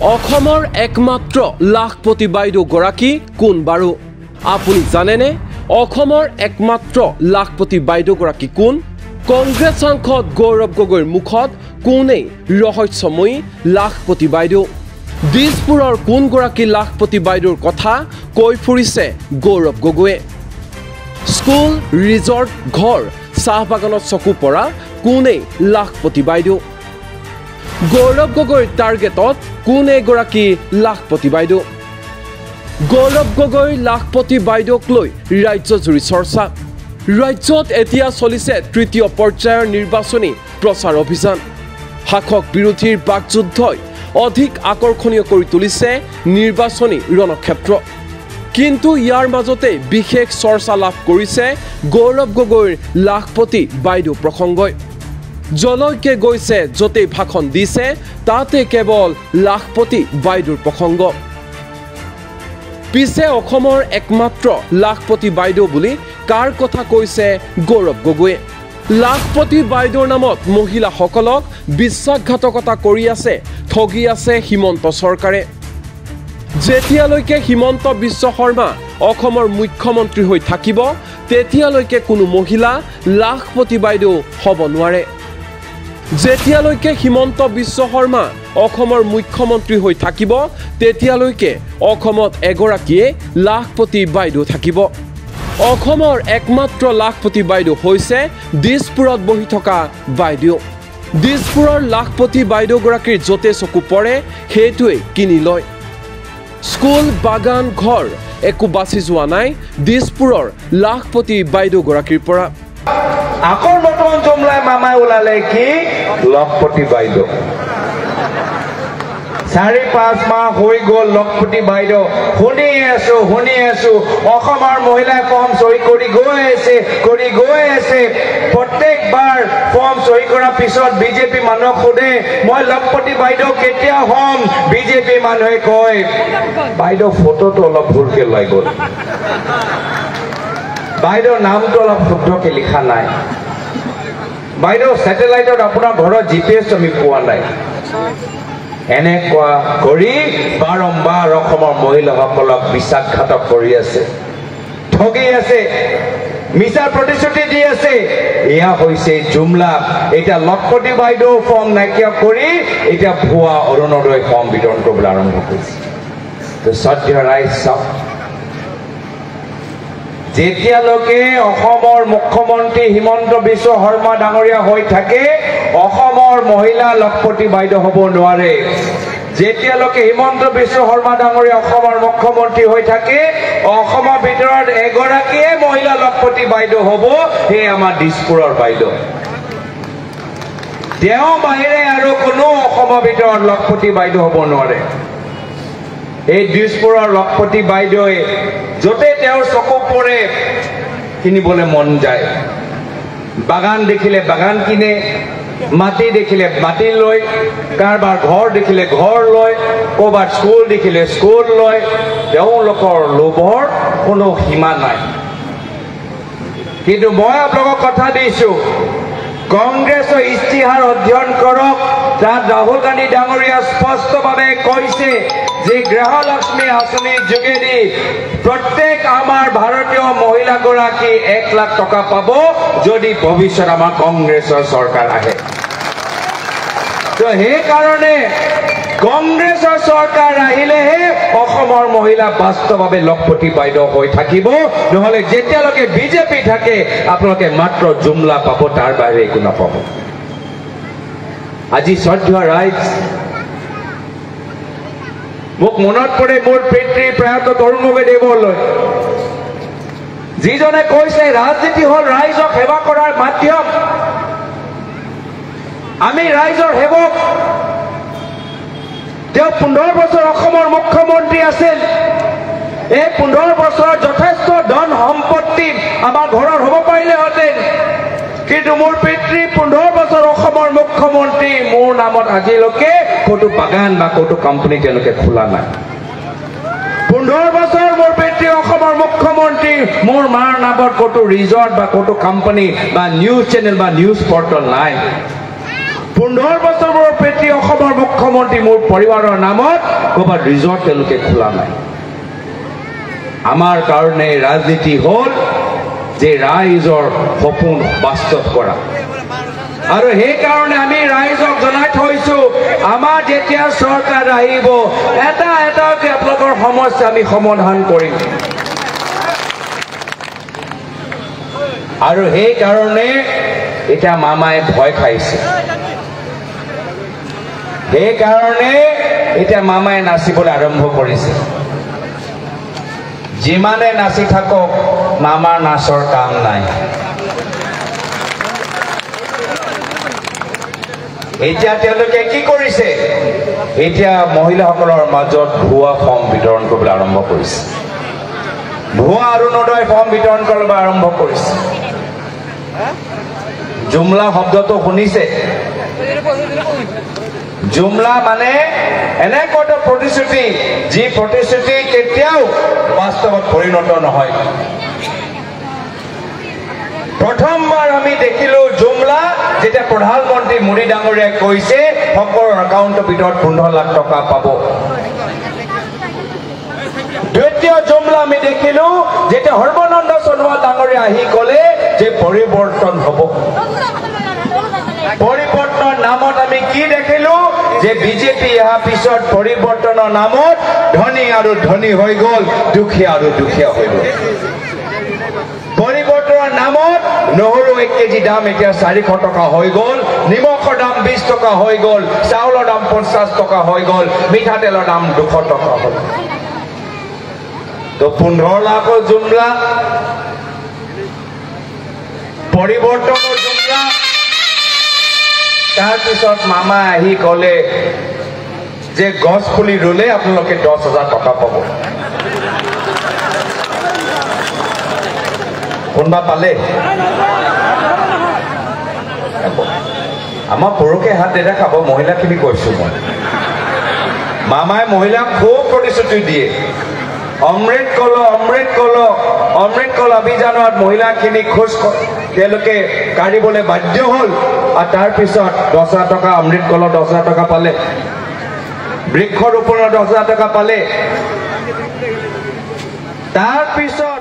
অসমৰ একমাত্ৰ লাখপতি বাইদেউ গৰাকী কোন বাৰু আপুনি জানেনে অসমৰ একমাত্ৰ লাখপতি বাইদেউ গৰাকী কোন কংগ্ৰেছ সাংসদ গৌৰৱ গগৈৰ মুখত কোনেই ৰহস্যময়ী লাখপতি বাইদেউ দিছপুৰৰ কোন গৰাকী লাখপতি বাইদেউৰ কথা কৈ ফুৰিছে গৌৰৱ গগৈয়ে স্কুল ৰিজৰ্ট ঘৰ চাহ বাগানত চকু পৰা কোনেই লাখপতি বাইদেউ গৌৰৱ গগৈৰ টাৰ্গেটত কোন এগৰাকী লাখপতি বাইদেউ গৌৰৱ গগৈ লাখপতি বাইদেউক লৈ ৰাজ্যজুৰি চৰ্চা ৰাজ্যত এতিয়া চলিছে তৃতীয় পৰ্যায়ৰ নিৰ্বাচনী প্ৰচাৰ অভিযান শাসক বিৰোধীৰ বাকযুদ্ধই অধিক আকৰ্ষণীয় কৰি তুলিছে নিৰ্বাচনী ৰণক্ষেত্ৰ কিন্তু ইয়াৰ মাজতে বিশেষ চৰ্চা লাভ কৰিছে গৌৰৱ গগৈৰ লাখপতি বাইদেউ প্ৰসংগই জলৈকে গৈছে যতে ভাষণ দিছে তাতে কেৱল লাখপতি বাইদেউৰ প্ৰসংগ পিছে অসমৰ একমাত্ৰ লাখপতি বাইদেউ বুলি কাৰ কথা কৈছে গৌৰৱ গগৈয়ে লাখপতি বাইদেউৰ নামত মহিলাসকলক বিশ্বাসঘাতকতা কৰি আছে ঠগি আছে হিমন্ত চৰকাৰে যেতিয়ালৈকে হিমন্ত বিশ্ব শৰ্মা অসমৰ মুখ্যমন্ত্ৰী হৈ থাকিব তেতিয়ালৈকে কোনো মহিলা লাখপতি বাইদেউ হ'ব নোৱাৰে যেতিয়ালৈকে হিমন্ত বিশ্ব শৰ্মা অসমৰ মুখ্যমন্ত্ৰী হৈ থাকিব তেতিয়ালৈকে অসমত এগৰাকীয়ে লাখপতি বাইদেউ থাকিব অসমৰ একমাত্ৰ লাখপতি বাইদেউ হৈছে দিছপুৰত বহি থকা বাইদেউ দিছপুৰৰ লাখপতি বাইদেউ গৰাকীৰ যতে চকু পৰে সেইটোৱে কিনি লয় স্কুল বাগান ঘৰ একো বাছি যোৱা নাই দিছপুৰৰ লাখপতি বাইদেউ গৰাকীৰ পৰা আকৌ নতুন জমলাই মামাই ওলালে কি লাখপতি বাইদেউ 4-5 মাহ হৈ গ'ল লাখপতি বাইদেউ শুনি আছো অসমৰ মহিলাই ফৰ্ম চহী কৰি গৈ আছে প্ৰত্যেকবাৰ ফৰ্ম চহী কৰাৰ পিছত বিজেপি মানুহক সোধে মই লাখপতি বাইদেউ কেতিয়া হ'ম বিজেপি মানুহে কয় বাইদেউ ফটোটো অলপ ভুলকে লৈ গ'ল বাইদেউ নামটো অলপ শুদ্ধকে লিখা নাই বাইদেউ স্যাটেলাইটত আপোনাৰ ঘৰৰ জিপিএছ আমি পোৱা নাই এনেকুৱা কৰি বাৰম্বাৰ অসমৰ মহিলাসকলক বিশ্বাসঘাতক কৰি আছে ঠগি আছে মিছা প্ৰতিশ্ৰুতি দি আছে এয়া হৈছে জুমলা এটা লাখপতি বাইদেউ ফৰ্ম নাইকিয়া কৰি এটা ভুৱা অৰুণোদয় ফৰ্ম বিতৰণ কৰিবলৈ আৰম্ভ কৰিছে তো শ্ৰদ্ধেয় ৰাইজ চাওক যেতিয়ালৈকে অসমৰ মুখ্যমন্ত্ৰী হিমন্ত বিশ্ব শৰ্মা ডাঙৰীয়া হৈ থাকে অসমৰ মহিলা লাখপতি বাইদেউ হ'ব নোৱাৰে যেতিয়ালৈকে হিমন্ত বিশ্ব শৰ্মা ডাঙৰীয়া অসমৰ মুখ্যমন্ত্ৰী হৈ থাকে অসমৰ ভিতৰত এগৰাকীয়ে মহিলা লাখপতি বাইদেউ হ'ব সেই আমাৰ দিছপুৰৰ বাইদেউ তেওঁ বাহিৰে আৰু কোনো অসমৰ ভিতৰত লাখপতি বাইদেউ হ'ব নোৱাৰে এই দিছপুৰৰ লাখপতি বাইদেৱে যতে তেওঁৰ চকু পৰে কিনিবলৈ মন যায় বাগান দেখিলে বাগান কিনে মাটি দেখিলে মাটি লয় কাৰোবাৰ ঘৰ দেখিলে ঘৰ লয় ক'ৰবাত স্কুল দেখিলে স্কুল লয় তেওঁলোকৰ লোভৰ কোনো সীমা নাই কিন্তু মই আপোনালোকক কথা দিছোঁ কংগ্ৰেছৰ ইস্তিহাৰ অধ্যয়ন কৰক তাত ৰাহুল গান্ধী ডাঙৰীয়া স্পষ্টভাৱে কৈছে যে গৃহলক্ষ্মী আঁচনিৰ যোগেদি প্ৰত্যেক আমাৰ ভাৰতীয় মহিলাগৰাকী 1 লাখ টকা পাব যদি ভৱিষ্যত আমাৰ কংগ্ৰেছৰ চৰকাৰ আহে তো সেইকাৰণে কংগ্ৰেছৰ চৰকাৰ আহিলেহে অসমৰ মহিলা বাস্তৱভাৱে লাখপতি বাইদেউ হৈ থাকিব নহ'লে যেতিয়ালৈকে বিজেপি থাকে আপোনালোকে মাত্ৰ জুমলা পাব তাৰ বাহিৰে একো নাপাব আজি শ্ৰদ্ধেয় ৰাইজ মোক মনত পৰে মোৰ পিতৃ প্ৰয়াত তৰুণ গগৈদেৱলৈ যিজনে কৈছে ৰাজনীতি হ'ল ৰাইজক সেৱা কৰাৰ মাধ্যম আমি ৰাইজৰ সেৱক তেওঁ 15 বছৰ অসমৰ মুখ্যমন্ত্ৰী আছিল এই 15 বছৰত যথেষ্ট ধন সম্পত্তি আমাৰ ঘৰৰ হ'ব পাৰিলেহেঁতেন কিন্তু মোৰ পিতৃ 15 বছৰ অসমৰ মুখ্যমন্ত্ৰী মোৰ নামত আজিলৈকে ক'তো বাগান বা ক'তো কোম্পানী তেওঁলোকে খোলা নাই 15 বছৰ মোৰ পিতৃ অসমৰ মুখ্যমন্ত্ৰী মোৰ মাৰ নামত ক'তো ৰিজৰ্ট বা ক'তো কোম্পানী বা নিউজ চেনেল বা নিউজ পৰ্টেল নাই 15 বছৰৰ পেটি অসমৰ মুখ্যমন্ত্ৰী মোৰ পৰিবাৰৰ নামত ক'ৰবাত ৰিজৰ্ট তেওঁলোকে খোলা নাই আমাৰ কাৰণে ৰাজনীতি হ'ল যে ৰাইজৰ সপোন বাস্তৱ কৰা আৰু সেই কাৰণে আমি ৰাইজক জনাই থৈছো আমাৰ যেতিয়া চৰকাৰ আহিব এটা এটাকৈ আপোনালোকৰ সমস্যা আমি সমাধান কৰিম আৰু সেই কাৰণে এটা মামাই ভয় খাইছে সেই কাৰণে এটা মামাই নাচিবলৈ আৰম্ভ কৰিছে যিমানে নাচি থাকক মামাৰ নাচৰ কাম নাই এতিয়া তেওঁলোকে কি কৰিছে এতিয়া মহিলাসকলৰ মাজত ভুৱা ফৰ্ম বিতৰণ কৰিবলৈ আৰম্ভ কৰিছে ভুৱা অৰুণোদয় ফৰ্ম বিতৰণ কৰিবলৈ আৰম্ভ কৰিছে জুমলা শব্দটো শুনিছে জুমলা মানে এনেকুৱা এটা প্ৰতিশ্ৰুতি যি প্ৰতিশ্ৰুতি কেতিয়াও বাস্তৱত পৰিণত নহয় প্ৰথমবাৰ আমি দেখিলো জুমলা যেতিয়া প্ৰধানমন্ত্ৰী মোদী ডাঙৰীয়াই কৈছে সকলৰ একাউণ্টৰ ভিতৰত 15 লাখ টকা পাব দ্বিতীয় জুমলা আমি দেখিলো যেতিয়া সৰ্বানন্দ সোণোৱাল ডাঙৰীয়া আহি ক'লে যে পৰিৱৰ্তন হ'ব পৰিৱৰ্তনৰ নামত আমি কি দেখিলো যে বিজেপি অহাৰ পিছত পৰিৱৰ্তনৰ নামত ধনী আৰু ধনী হৈ গ'ল দুখীয়া আৰু দুখীয়া হৈ গ'ল পৰিৱৰ্তনৰ নামত নহৰু 1 কেজি দাম এতিয়া 400 টকা হৈ গ'ল নিমখৰ দাম 20 টকা হৈ গ'ল চাউলৰ দাম 50 টকা হৈ গ'ল মিঠাতেলৰ দাম 200 টকা হ'ল তো 15 লাখৰ জুমলা পৰিৱৰ্তনৰ জুমলা তাৰ পিছত মামা আহি ক'লে যে গছ পুলি ৰুলে আপোনালোকে 10,000 টকা পাব কোনবা পালে আমাৰ পুৰুষে হাত দেখাব মহিলাখিনি কৈছো মই মামাই মহিলাক খুব প্ৰতিশ্ৰুতি দিয়ে অমৃত কল অভিযানত মহিলাখিনি খোজ তেওঁলোকে কাঢ়িবলৈ বাধ্য হ'ল আৰু তাৰ পিছত 10,000 টকা অমৃত কলৰ 10,000 টকা পালে বৃক্ষৰোপণৰ 10,000 টকা পালে তাৰ পিছত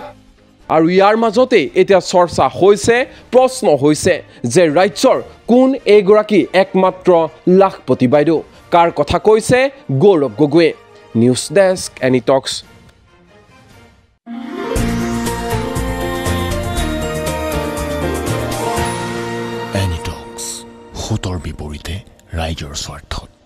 আৰু ইয়াৰ মাজতে এতিয়া চৰ্চা হৈছে প্ৰশ্ন হৈছে যে ৰাজ্যৰ কোন এগৰাকী একমাত্ৰ লাখপতি বাইদেউ কাৰ কথা কৈছে গৌৰৱ গগৈয়ে নিউজ ডেস্ক এনি টক্স এনি টক্স হুতৰ বিপৰীতে ৰাইজৰ স্বাৰ্থত